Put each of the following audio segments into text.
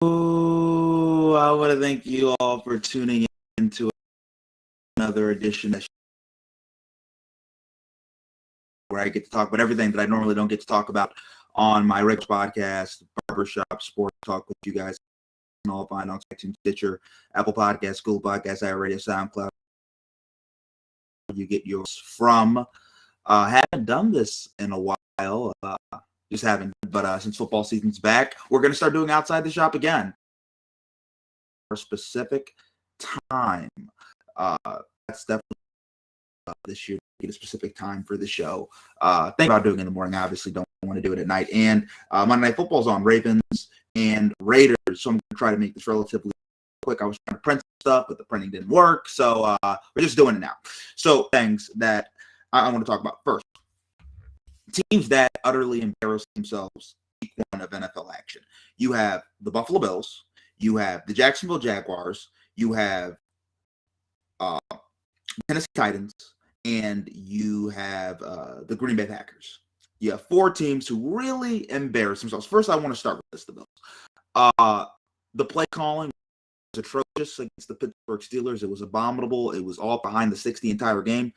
I want to thank you all for tuning in to another edition of where I get to talk about everything that I normally don't get to talk about on my regular podcast, Barbershop Sports Talk with you guys. All find on iTunes, Stitcher, Apple Podcasts, Google Podcasts, iRadio, SoundCloud. You get yours from. Haven't done this in a while. Just haven't. But since football season's back, we're going to start doing Outside the Shop again. For a specific time. That's definitely this year. Get a specific time for the show. Think about doing it in the morning. I obviously don't want to do it at night. And Monday Night Football's on Ravens and Raiders. So I'm going to try to make this relatively quick. I was trying to print stuff, but the printing didn't work. So we're just doing it now. So things that I want to talk about first. Teams that utterly embarrass themselves week one of NFL action. You have the Buffalo Bills. You have the Jacksonville Jaguars. You have Tennessee Titans. And you have the Green Bay Packers. You have four teams who really embarrass themselves. First, I want to start with this, the Bills. The play calling was atrocious against the Pittsburgh Steelers. It was abominable. It was all behind the sticks the entire game.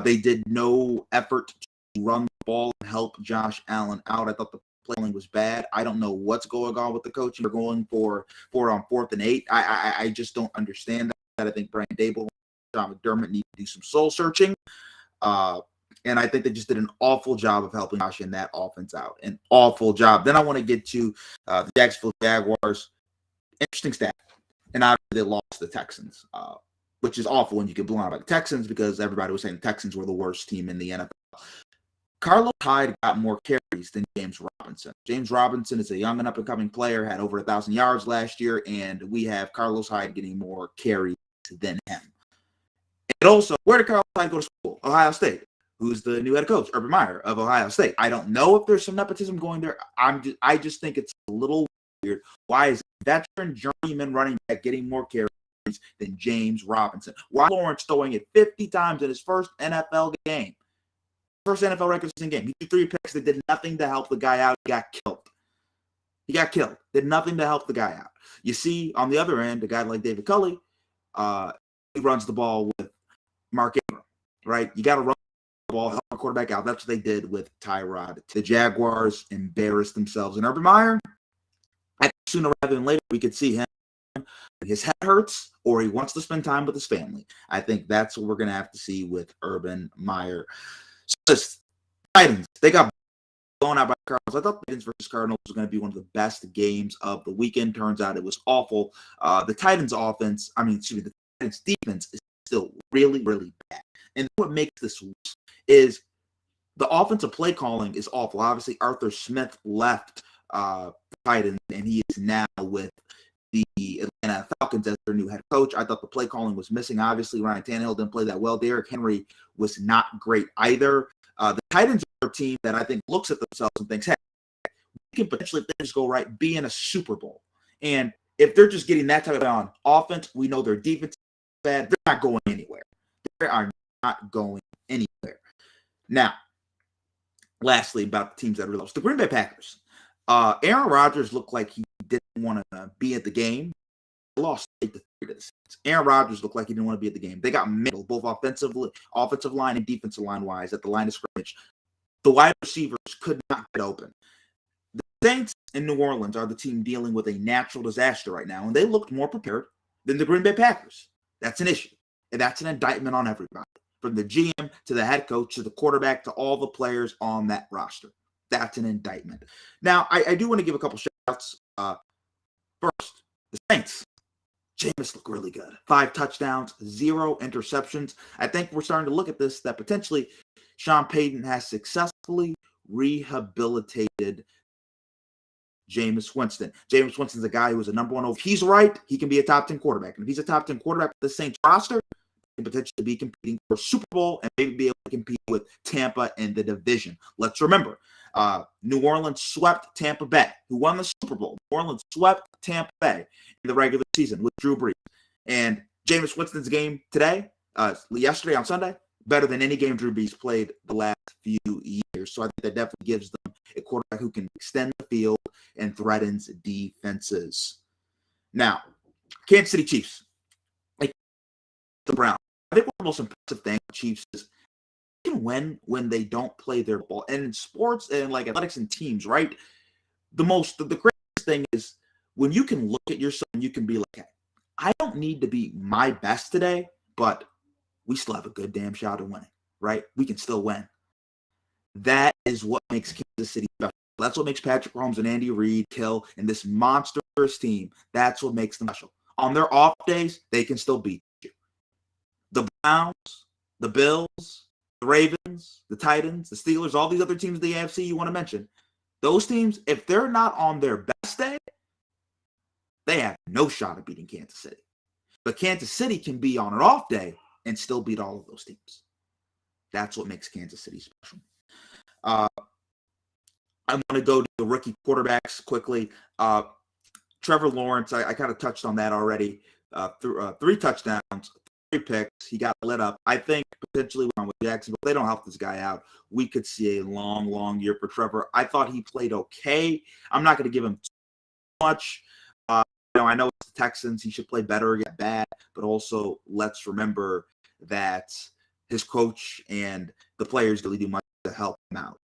They did no effort to run the ball and help Josh Allen out. I thought the play calling was bad. I don't know what's going on with the coaching. They're going for it on 4th and 8. I just don't understand that. I think Brian Dable, John McDermott need to do some soul searching. And I think they just did an awful job of helping Josh and that offense out. An awful job. Then I want to get to the Jacksonville Jaguars. Interesting stat. And obviously they lost the Texans, which is awful when you get blown out by the Texans because everybody was saying the Texans were the worst team in the NFL. Carlos Hyde got more carries than James Robinson. James Robinson is a young and up-and-coming player, had over 1,000 yards last year, and we have Carlos Hyde getting more carries than him. And also, where did Carlos Hyde go to school? Ohio State. Who's the new head coach? Urban Meyer of Ohio State. I don't know if there's some nepotism going there. I just think it's a little weird. Why is a veteran journeyman running back getting more carries than James Robinson? Why is Lawrence throwing it 50 times in his first NFL game? First NFL regular season game. He threw 3 picks that did nothing to help the guy out. He got killed. Did nothing to help the guy out. You see, on the other end, a guy like David Culley, he runs the ball with Mark Ingram, right? You got to run the ball, help the quarterback out. That's what they did with Tyrod. The Jaguars embarrassed themselves. And Urban Meyer, I think sooner rather than later, we could see him. His head hurts or he wants to spend time with his family. I think that's what we're going to have to see with Urban Meyer. So the Titans, they got blown out by Cardinals. I thought the Titans versus Cardinals was going to be one of the best games of the weekend. Turns out it was awful. The Titans the Titans defense is still really, really bad. And what makes this worse is the offensive play calling is awful. Obviously, Arthur Smith left the Titans, and he is now with the Atlanta Falcons as their new head coach. I thought the play calling was missing. Obviously, Ryan Tannehill didn't play that well. Derrick Henry was not great either. The Titans are a team that I think looks at themselves and thinks, hey, we can potentially, if things go right, be in a Super Bowl. And if they're just getting that type of on offense, we know their defense is bad. They're not going anywhere. They are not going anywhere. Now, lastly, about the teams that are lost. The Green Bay Packers. Aaron Rodgers looked like he didn't want to be at the game. They lost 8-3 to the Saints. Aaron Rodgers looked like he didn't want to be at the game. They got middle, both offensive line and defensive line wise at the line of scrimmage. The wide receivers could not get open. The Saints in New Orleans are the team dealing with a natural disaster right now, and they looked more prepared than the Green Bay Packers. That's an issue, and that's an indictment on everybody, from the GM to the head coach to the quarterback to all the players on that roster. That's an indictment. Now, I do want to give a couple shout-outs. First, the Saints. Jameis looked really good. 5 touchdowns, 0 interceptions. I think we're starting to look at this, that potentially Sean Payton has successfully rehabilitated Jameis Winston. Jameis Winston's a guy who was a number 1 overall. If he's right, he can be a top 10 quarterback. And if he's a top 10 quarterback with the Saints roster, he can potentially be competing for a Super Bowl and maybe be able to compete with Tampa in the division. Let's remember, New Orleans swept Tampa Bay, who won the Super Bowl. New Orleans swept Tampa Bay in the regular season with Drew Brees. And Jameis Winston's game today, yesterday on Sunday, better than any game Drew Brees played the last few years. So I think that definitely gives them a quarterback who can extend the field and threatens defenses. Now, Kansas City Chiefs, like the Browns. I think one of the most impressive things with Chiefs is they can win when they don't play their ball. And in sports and like athletics and teams, right? The craziest thing is when you can look at yourself and you can be like, hey, I don't need to be my best today, but we still have a good damn shot at winning, right? We can still win. That is what makes Kansas City special. That's what makes Patrick Mahomes and Andy Reid kill and this monstrous team. That's what makes them special. On their off days, they can still beat you. The Browns, the Bills, the Ravens, the Titans, the Steelers, all these other teams in the AFC you want to mention, those teams, if they're not on their best day, they have no shot at beating Kansas City. But Kansas City can be on an off day and still beat all of those teams. That's what makes Kansas City special. I want to go to the rookie quarterbacks quickly. Trevor Lawrence, I kind of touched on that already. 3 touchdowns, 3 picks. He got lit up. I think potentially with Jacksonville, they don't help this guy out. We could see a long, long year for Trevor. I thought he played okay. I'm not going to give him too much. I know it's the Texans. He should play better or get bad, but also let's remember that his coach and the players really do much to help him out.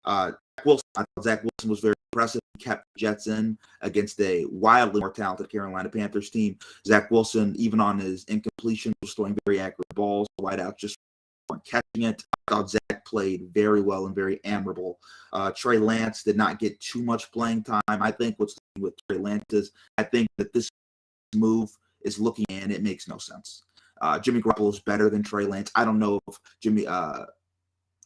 I thought Zach Wilson was very impressive. He kept the Jets in against a wildly more talented Carolina Panthers team. Zach Wilson, even on his incompletion, was throwing very accurate balls. The wideouts just weren't catching it. I thought Zach played very well and very admirable. Trey Lance did not get too much playing time. I think what's with Trey Lance is I think that this move is looking and it makes no sense. Jimmy Garoppolo is better than Trey Lance. I don't know if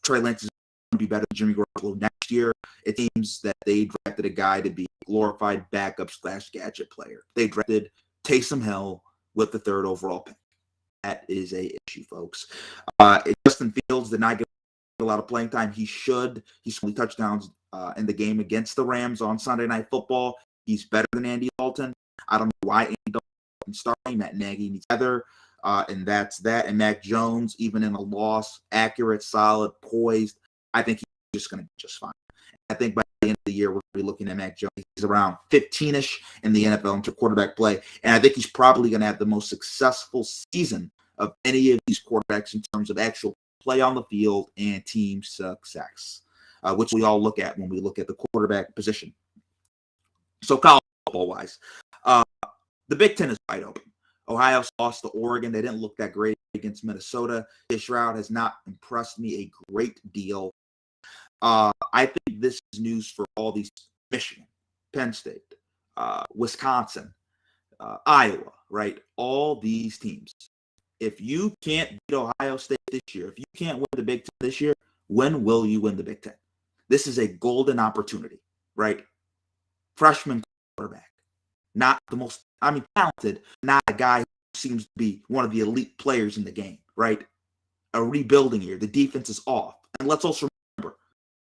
Trey Lance is going to be better than Jimmy Garoppolo next year. It seems that they drafted a guy to be a glorified backup / gadget player. They drafted Taysom Hill with the 3rd overall pick. That is a issue, folks. Justin Fields did not get a lot of playing time. He should. He's 20 touchdowns in the game against the Rams on Sunday Night Football. He's better than Andy Dalton. I don't know why Andy Dalton starting. Matt Nagy needs better. And that's that. And Mac Jones, even in a loss, accurate, solid, poised. I think he's just going to be just fine. I think by the end of the year, we're going to be looking at Mac Jones. He's around 15-ish in the NFL into quarterback play. And I think he's probably going to have the most successful season of any of these quarterbacks in terms of actual play on the field and team success, which we all look at when we look at the quarterback position. So college football-wise, the Big Ten is wide open. Ohio lost to Oregon. They didn't look that great against Minnesota. Shroud has not impressed me a great deal. I think this is news for all these Michigan, Penn State, Wisconsin, Iowa, right? All these teams. If you can't beat Ohio State this year, if you can't win the Big Ten this year, when will you win the Big Ten? This is a golden opportunity, right? Freshman quarterback. Not the most, talented, not a guy who seems to be one of the elite players in the game, right? A rebuilding year. The defense is off. And let's also remember,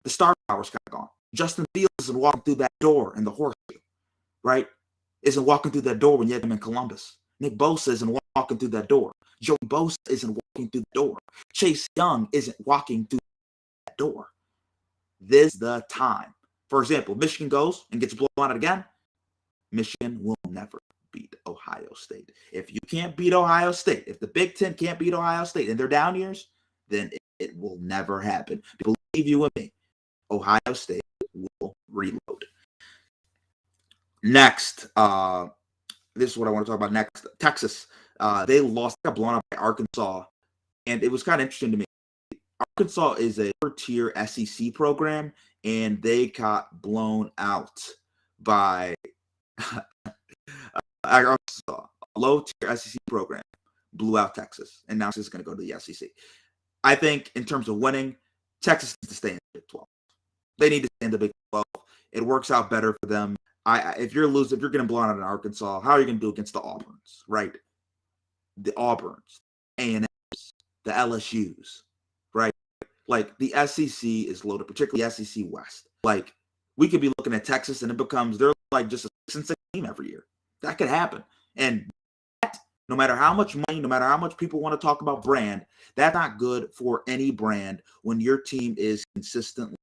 the star power's kind of gone. Justin Fields isn't walking through that door in the horseshoe, right? Isn't walking through that door when you had him in Columbus. Nick Bosa isn't walking through that door. Joey Bosa isn't walking through the door. Chase Young isn't walking through that door. This is the time. For example, Michigan goes and gets blown out again. Michigan will never beat Ohio State. If you can't beat Ohio State, if the Big Ten can't beat Ohio State in their down years, then it will never happen. Believe you and me, Ohio State will reload. Next, this is what I want to talk about next. Texas, they got blown up by Arkansas, and it was kind of interesting to me. Arkansas is a third-tier SEC program, and they got blown out by Arkansas, a low-tier SEC program, blew out Texas, and now it's going to go to the SEC. I think in terms of winning, Texas needs to stay in the Big 12. They need to stay in the Big 12. It works out better for them. If you're getting blown out in Arkansas, how are you going to do against the Auburns, right? The Auburns, A&Ms, the LSUs, right? Like, the SEC is loaded, particularly SEC West. Like, we could be looking at Texas, and they're like just a 6-6 team every year. That could happen. And that, no matter how much money, no matter how much people want to talk about brand, that's not good for any brand when your team is consistently